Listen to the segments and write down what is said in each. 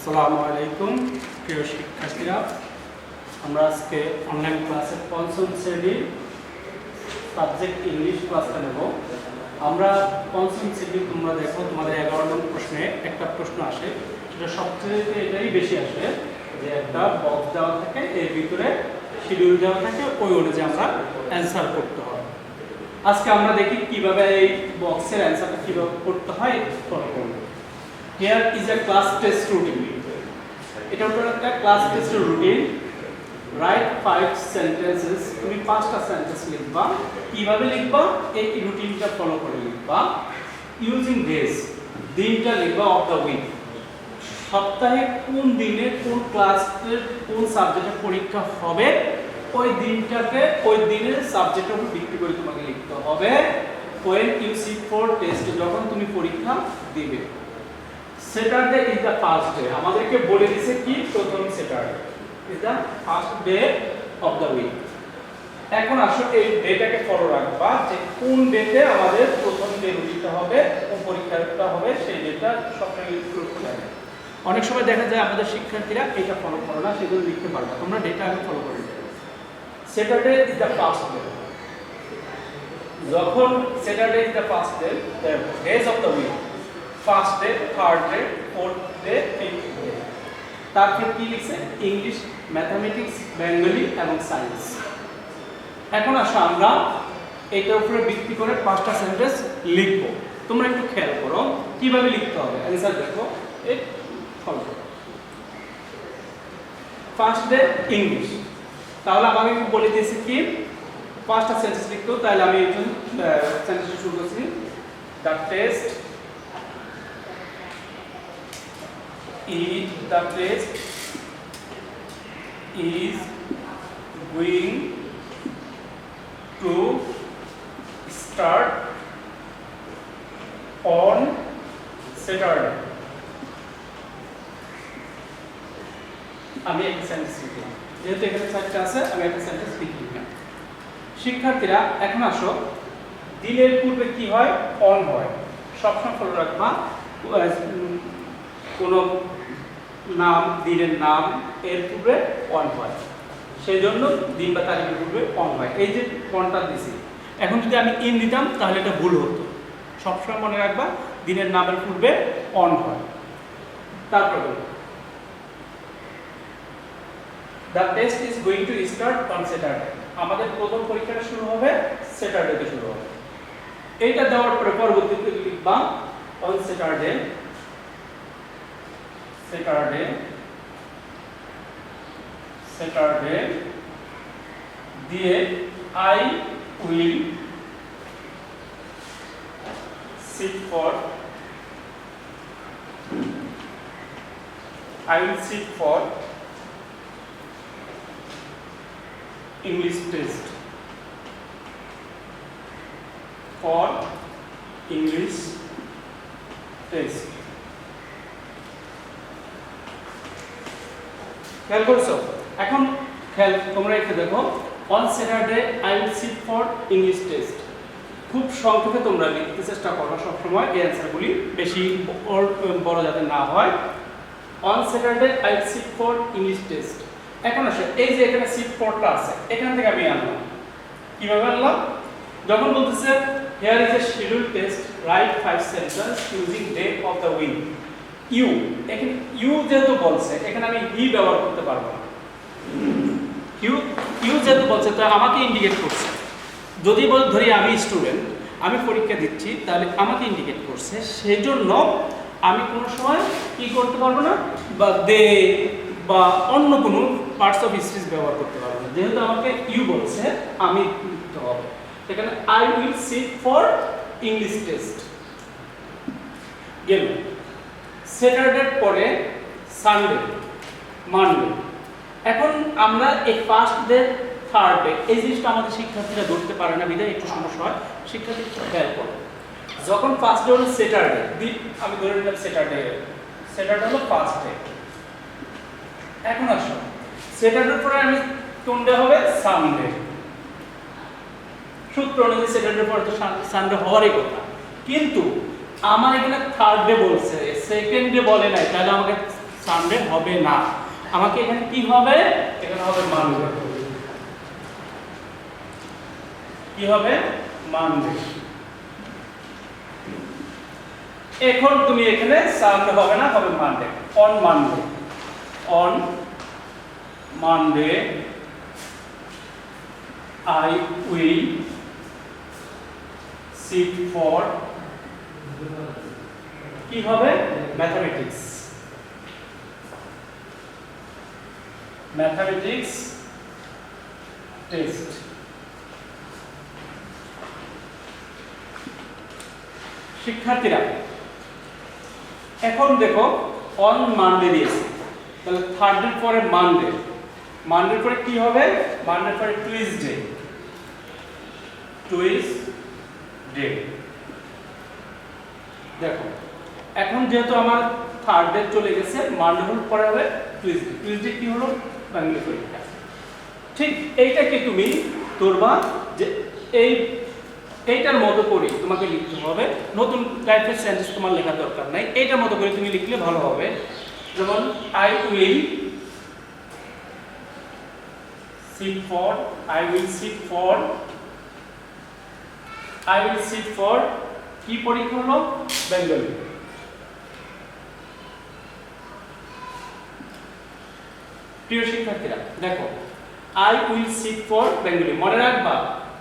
আসসালামু আলাইকুম প্রিয় শিক্ষার্থীরা, আমরা আজকে অনলাইন ক্লাসের পঞ্চম শ্রেণীর সাবজেক্ট ইংলিশ ক্লাসটা নেব। আমরা পঞ্চম শ্রেণী, তোমরা দেখো তোমাদের 11 নং প্রশ্নে একটা প্রশ্ন আসে, সেটা সবচেয়ে এটাই বেশি আসে যে একটা বক্স দেওয়া থাকে, এর ভিতরে শিডিউল দেওয়া থাকে, ওই অনুযায়ী আমরা অ্যান্সার করতে হয়। আজকে আমরা দেখি কিভাবে এই বক্সের অ্যান্সারটা কিভাবে করতে হয় ফলো করব। Here is a class test routine. এটা হলো একটা class test routine. Right 5 sentences, তুমি 5টা সেন্টেন্স লিখবা। কিভাবে লিখবা? এই রুটিনটা ফলো করে লিখবা। ইউজিং ডেজ, দিনটা লিখবা অফ দ্য উইক। সপ্তাহে কোন দিনে কোন ক্লাসের কোন সাবজেক্টের পরীক্ষা হবে, ওই দিনটাকে ওই দিনের সাবজেক্টের উপর ভিত্তি করে তোমাকে লিখতে হবে। when you sit for test, যখন তুমি পরীক্ষা দিবে। Saturday is the first day, আমাদেরকে বলে দিয়েছে কি প্রথম Saturday is the first day of the week. এখন আসো এই ডেটাকে ফলো রাখবা যে কোন ডেতে আমাদের প্রথম ডে রুটিনটা হবে, কোন পরীক্ষাটা হবে, সেই ডেটা সবসময় লক্ষ্য রাখবে। অনেক সময় দেখা যায় আমাদের শিক্ষার্থীরা এটা ফলো করে না, সেগুলো লিখতে পারবে। তোমরা ডেটা আগে ফলো করে নিতে। Saturday is the first day, যখন Saturday is the first day, the days of the week, first day, third day, fourth day, fifth day. তারপর কি লিখছে? ইংলিশ, ম্যাথমেটিক্স, বেঙ্গলি এবং সায়েন্স। এখন আসো আমরা এটার উপরে ভিত্তি করে 5টা সেন্টেন্স লিখবো। তোমরা একটু খেয়াল করো কিভাবে লিখতে হবে। অ্যানসার দেখো, এই ফলো করো। ফার্স্ট ডে ইংলিশ, তাহলে আমাকে বলে দিয়েছে কি 5টা সেন্টেন্স লিখতে। তাহলে আমি একজন সেন্টেন্স শুরু করছি। The test the test is going to start on Saturday. আমি একটা সেন্টেন্স লিখলাম, যেহেতু এখানে 4টা আছে আমি একটা সেন্টেন্স লিখলাম। শিক্ষার্থীরা এখন আসো, দিনের পূর্বে কি হয়? অন হয়। সবসময় ফলো রাখবা, কোনো নাম, দিনের নাম এর পূর্বে অন হয়, সেই জন্য দিন বা তারিখের পূর্বে অন হয়। এই যে অনটা দিছি, এখন যদি আমি ইন দিতাম তাহলে এটা ভুল হতো। সবসময় মনে রাখবা দিনের নামের পূর্বে অন হয়। তারপরে the test is going to start on Saturday, আমাদের প্রথম পরীক্ষাটা শুরু হবে স্যাটারডেতে শুরু হবে। এইটা দেওয়ার পরে পরবর্তীতে লিখবা অন স্যাটারডে, Saturday দিয়ে I will sit for English test, খেয়াল করছো? এখন খেয়াল তোমরা একটু দেখো, on Saturday I will sit for English test. খুব সংক্ষেপে তোমরা লিখতে চেষ্টা করো সবসময়, এই অ্যান্সারগুলি বেশি বড় যাতে না হয়। On Saturday I will sit for English test. এখন আসো, এই যে এখানে সিট ফরটা আছে, এখান থেকে আমি আনলাম। কিভাবে আনলাম? যখন বলতেছে here is a schedule test, write 5 sentence using day of the week. You, এখানে ইউ যেহেতু বলছে, এখানে আমি হি ব্যবহার করতে পারবো না। ইউ যেহেতু বলছে, তো আমাকে ইন্ডিকেট করছে। যদি ধরি আমি স্টুডেন্ট, আমি পরীক্ষা দিচ্ছি, তাহলে আমাকে ইন্ডিকেট করছে। সেই জন্য আমি কোনো সময় কি করতে পারবো না, বা দে বা অন্য কোনো পার্টস অফ স্পিচ ব্যবহার করতে পারবো না। যেহেতু আমাকে ইউ বলছে, আমি দিতে হবে। সেখানে I will sit for English test গেল। স্যাটারডের পরে সানডে, মানডে। এখন আমরা এই ফার্স্ট ডে, থার্ড ডে, এই জিনিসটা আমাদের শিক্ষার্থীরা ধরতে পারে না, বিধায় একটু সমস্যা হয়। শিক্ষার্থী খেয়াল করো, যখন ফার্স্ট ডে হলো স্যাটারডে, আমি ধরে নিলাম স্যাটারডে হলো ফার্স্ট ডে। এখন আসো, স্যাটারডের পরে আমি কোন ডে হবে? সানডে। সূত্র অনুযায়ী স্যাটারডের পরে তো সানডে হওয়ারই কথা, কিন্তু আমার এখানে থার্ড ডে বলছে, সেকেন্ড ডে বলে নাই, তাহলে আমাকে সানডে হবে না। আমাকে এখানে কি হবে? এখানে হবে মানডে। কি হবে? মানডে। এখন তুমি এখানে সানডে হবে না, হবে Monday. On Monday, on Monday I will sit for কি হবে? ম্যাথমেটিক্স। Mathematics test. শিক্ষার্থীরা এখন দেখো অন মানডে দিয়েছে, তাহলে থার্ডের পরে মানডে, মানডের পরে কি হবে? মানডের পরে টুইসডে, টুইসডে। দেখো এখন যেহেতু আমার থার্ডে চলে গেছে, মানডে হল পরে হবে টুইসডে। টুইসডে কি হলো? বাংলা পরীক্ষা। ঠিক এইটাকে তুমি ধরবা যে এইটার মতো করে তোমাকে লিখতে হবে। নতুন টাইপের সেন্টেন্স তোমার লেখা দরকার নাই, এইটার মতো করে তুমি লিখলে ভালো হবে। যেমন I will sit for, I will sit for, I will sit for কি পরীক্ষা হলো? বেঙ্গলি। প্রিয় শিক্ষার্থীরা দেখো I will sit for Bengali মনে রাখবা,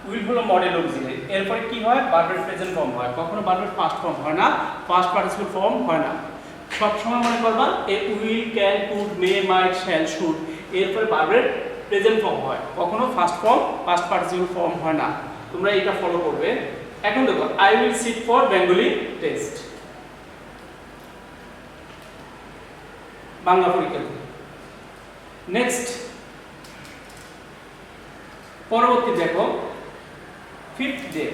উইল হলো মডেল অক্সিলারি, এরপরে কি হয়? ভার্বের প্রেজেন্ট ফর্ম হয়, কখনো ভার্বের পাস্ট ফর্ম হয় না, পাস্ট পার্টিসিপল ফর্ম হয় না। সব সময় মনে করবা এ will, can, could, may, might, shall, should, এরপরে ভার্বের প্রেজেন্ট ফর্ম হয়, কখনো first form past participle form হয় না। তোমরা এটা ফলো করবে। এখন দেখো I will sit for Bengali test, Bangla পরীক্ষা। নেক্সট পরবর্তী দেখো ফিফথ ডে।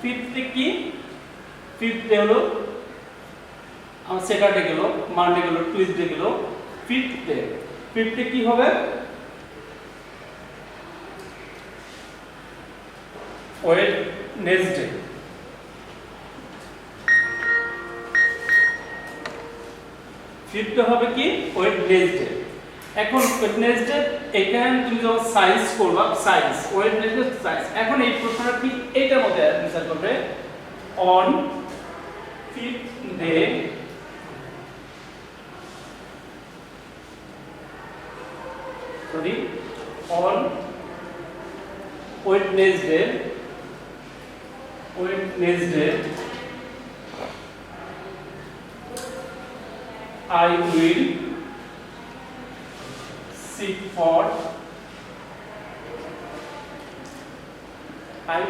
ফিফথ ডে কি? ফিফথ ডে হলো আমার স্যাটারডে গেল, মানডে গেল, টুইসডে গেল, ফিফথ ডে। ফিফথ ডে কি হবে? ওয়েডনেসডে। ফিফথ ডে হবে কি? ওয়েডনেসডে। এখন ওয়েডনেসডে এখানে তুমি যখন সায়েন্স করবা, সায়েন্স ওয়েডনেসডে সায়েন্স, এখন এই প্রশ্নটা কি এইটার মধ্যে অ্যান্সার করবে। On fifth day on Wednesday I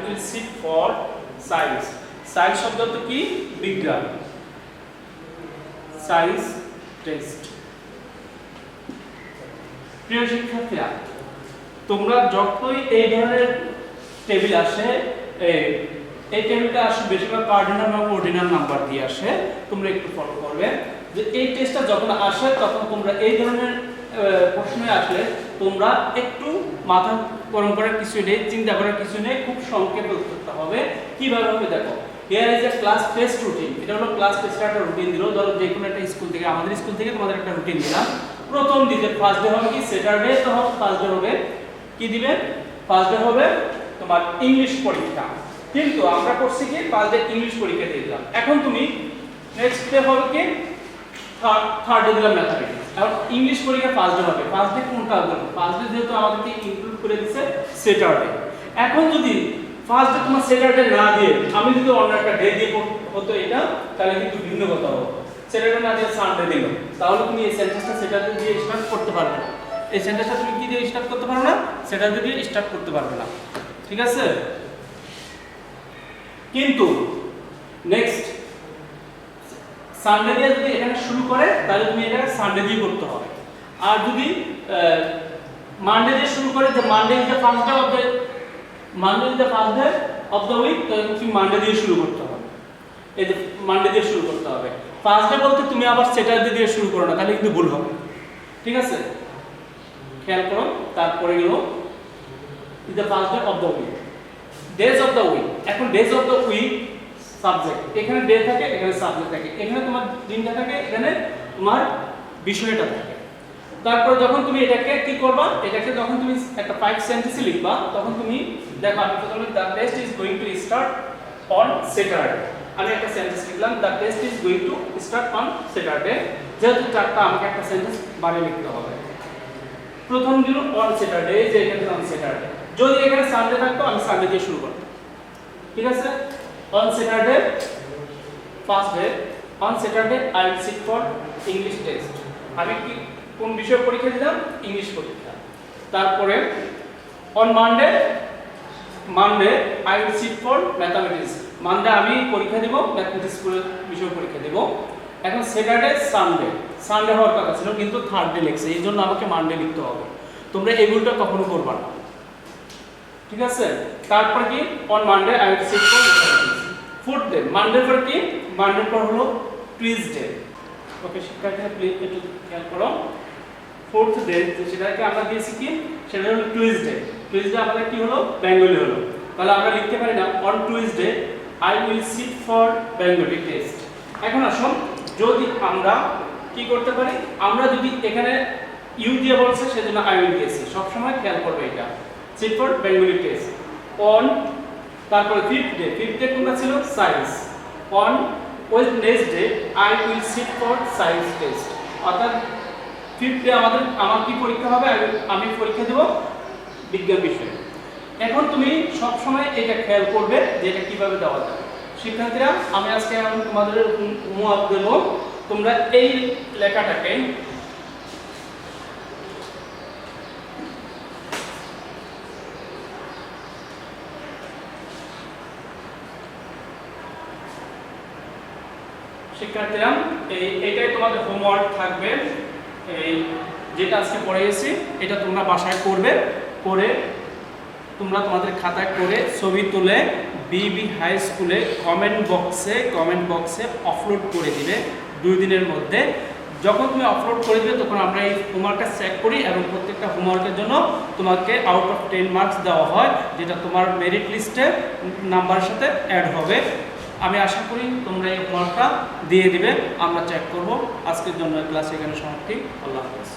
will sit for science. Science শব্দ তো কি? বিজ্ঞান। Science test. প্রিয় শিক্ষার্থীরা তোমরা যতই এই ধরনের টেবিল আসে, এই টেবিলটা আসে বেশিরভাগ কার্ডিনাল বা অর্ডিনাল নাম্বার দিয়ে আসে, তোমরা একটু ফলো করবে যে এই টেস্টটা যখন আসে তখন তোমরা এই ধরনের প্রশ্নে আসলে তোমরা একটু মাথা গরম করার কিছু নেই, চিন্তা করার কিছু নেই, খুব সংক্ষেপে উত্তরটা হবে। কিভাবে হবে দেখো, here is A class test routine. এটা হলো ক্লাস টেস্টের একটা রুটিন দিল, ধরো যে কোনো একটা স্কুল থেকে, আমাদের স্কুল থেকে তোমাদের একটা রুটিন দিলাম। প্রথম দিকে ফার্স্ট ডে হবে কি? স্যাটারডে, তো ফার্স্ট ডে হবে কি দিবে? ফার্স্ট ডে হবে তোমার ইংলিশ পরীক্ষা, কিন্তু আমরা করছি কি ফার্স্ট ডে ইংলিশ পরীক্ষা দিয়ে দিলাম। এখন তুমি নেক্সট ডে হবে কি? থার্ড ডে দিলাম ম্যাথমেটিক্স। এখন ইংলিশ পরীক্ষা ফার্স্ট ডে হবে। ফার্স্ট ডে কোনটা হবে? ফার্স্ট ডে যেহেতু আমাদেরকে ইনক্লুড করে দিয়েছে স্যাটারডে। এখন যদি ফার্স্ট ডে তোমার স্যাটারডে না দিয়ে আমি যদি অন্য একটা ডে দিয়ে হতো এটা, তাহলে কিন্তু ভিন্ন কথা হতো। স্যাটারডে না দিয়ে সানডে দিল, তাহলে তুমি এই সেন্টেন্সটা স্যাটারডে দিয়ে স্টার্ট করতে পারবে না। এই সেন্টেন্সটা তুমি কি দিয়ে স্টার্ট করতে পারবে না? স্যাটারডে দিয়ে স্টার্ট করতে পারবে না, ঠিক আছে? কিন্তু নেক্সট সানডে দিয়ে যদি এখানে শুরু করে তাহলে তুমি এটা সানডে দিয়ে করতে হবে। আর যদি মানডে দিয়ে শুরু করে, যে Monday is the first day of the week, তাহলে তুমি মানডে দিয়ে শুরু করতে হবে। এই যে মানডে দিয়ে শুরু করতে হবে। ফার্স্ট ডে বলতে তুমি আবার স্যাটারডে দিয়ে শুরু করো না, তাহলে কিন্তু ভুল হবে, ঠিক আছে? খেয়াল করো। তারপরে গেল is the first day of the week, days of the week. এখন days of the week subject, এখানে ডে থাকে, এখানে সাবজেক্ট থাকে, এখানে তোমার দিনটা থাকে, এখানে তোমার বিষয়টা থাকে। তারপর যখন তুমি এটাকে কি করবা, এটাকে যখন তুমি একটা 5 সেন্টেন্সে লিখবা তখন তুমি দেখো আমি প্রথমে the test is going to start on Saturday, আমি একটা সেন্টেন্স লিখলাম the test is going to start on Saturday, যেহেতু চারটা আমাকে একটা সেন্টেন্স বানিয়ে লিখতে হবে। প্রথম দিন অন স্যাটারডে, যে এখানে অন স্যাটারডে, যদি এখানে সানডে থাকতো আমি সানডে দিয়ে শুরু করতাম, ঠিক আছে। On Saturday first day, on Saturday I will sit for English test, আমি কি কোন বিষয় পরীক্ষা দিলাম, ইংলিশ পরীক্ষা। তারপরে on Monday, Monday I will sit for mathematics, Monday আমি পরীক্ষা দেব ম্যাথমেটিক্স বিষয় পরীক্ষা দেব। এখন স্যাটারডে সানডে, সানডে হওয়ার কথা ছিল কিন্তু থার্ডে লিখছে, এই জন্য আমাকে মানডে লিখতে হবে। তোমরা এগুলোটা কখনো করবা না, ঠিক আছে। তারপর কি on Monday I will sit for mathematics. Fourth day, মানডের পর কি, মানডের পর হলো টুইসডে। ওকে শিক্ষার্থীরা প্লিজ একটু খেয়াল করো। ফোর্থ ডে সেটাকে আমরা দিয়েছি কি, সেটা হলো টুইসডে। টুইসডে আমাদের কি হলো, বেঙ্গলি হলো। তাহলে আমরা লিখতে পারি না on Tuesday I will sit for Bengali test. এখন আসুন, যদি আমরা কি করতে পারি, আমরা যদি এখানে ইউ দিয়ে বলছে সেজন্য আই উইল দিয়েছি, সবসময় খেয়াল করবে এটা, sit for Bengali test. On, তারপরে ফিফথ ডে, ফিফথ ডে কোনটা ছিল, science. On Wednesday I will sit for science test, অর্থাৎ ফিফথ ডে আমার কি পরীক্ষা হবে, আমি পরীক্ষা দেব বিজ্ঞান বিষয়ে। এখন তুমি সব সময় এটা খেয়াল করবে যে এটা কিভাবে দেওয়া যায়। শিক্ষার্থীরা আমি আজকে তোমাদের হোমওয়ার্ক দেব, তোমরা এই লেখাটাকে শিক্ষার্থীরা এইটাই তোমাদের হোমওয়ার্ক থাকবে। এই যেটা আজকে পড়াইছি এটা তোমরা বাসায় করবে, করে তোমরা তোমাদের খাতায় করে ছবি তুলে বিবি হাই স্কুলে কমেন্ট বক্সে আপলোড করে দিবে 2 দিনের মধ্যে। যখন তুমি আপলোড করে দিবে তখন আমরা এই হোমওয়ার্কটা চেক করি এবং প্রত্যেকটা হোমওয়ার্কের জন্য তোমাকে আউট অফ 10 মার্কস দেওয়া হয়, যেটা তোমার মেরিট লিস্টে নাম্বারের সাথে অ্যাড হবে। আমি আশা করি তোমরা এই হোমওয়ার্কটা দিয়ে দিবে, আমরা চেক করব। আজকের জন্য ক্লাস এখানে সমাপ্তি। আল্লাহ হাফেজ।